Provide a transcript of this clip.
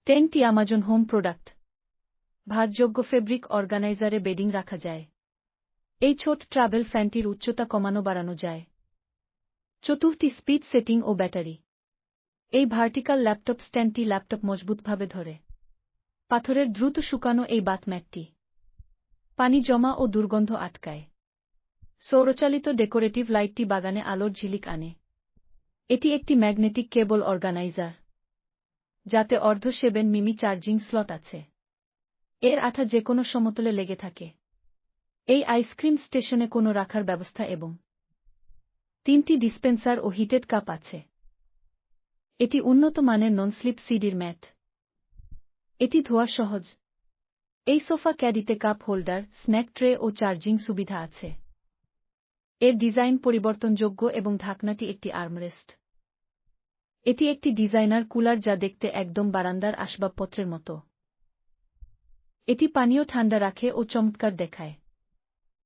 10টি Amazon home product. ভাঁজযোগ্য fabric অর্গানাইজারে বেডিং রাখা যায়। এই ছোট ট্রাভেল ফ্যানটির উচ্চতা কমানো বাড়ানো যায়। 4টি স্পিড সেটিং ও ব্যাটারি। এই ভার্টিক্যাল ল্যাপটপ স্ট্যান্ডটি ল্যাপটপ মজবুতভাবে ধরে। পাথরের দ্রুত শুকানো এই বাথম্যাটটি পানি জমা ও দুর্গন্ধ আটকায়। সৌরচালিত ডেকোরেটিভ লাইটটি বাগানে আলোর ঝিলিক আনে। এটি একটি ম্যাগনেটিক কেবল অর্গানাইজার, যাতে অর্ধ 7 মিমি চার্জিং স্লট আছে। এর আঠা যেকোনো সমতলে লেগে থাকে। এই আইসক্রিম স্টেশনে কোনো রাখার ব্যবস্থা এবং 3টি ডিসপেন্সার ও হিটেড কাপ আছে। এটি উন্নত মানের নন-স্লিপ সিডির ম্যাট। এটি ধোয়া সহজ। এই সোফা ক্যাডিতে কাপ হোল্ডার, স্ন্যাক ট্রে ও চার্জিং সুবিধা আছে। এর ডিজাইন পরিবর্তনযোগ্য এবং ঢাকনাটি একটি আর্মরেস্ট। এটি একটি ডিজাইনার কুলার যা দেখতে একদম বারান্দার আসবাবপত্রের মতো। এটি পানীয় ঠান্ডা রাখে ও চমৎকার দেখায়।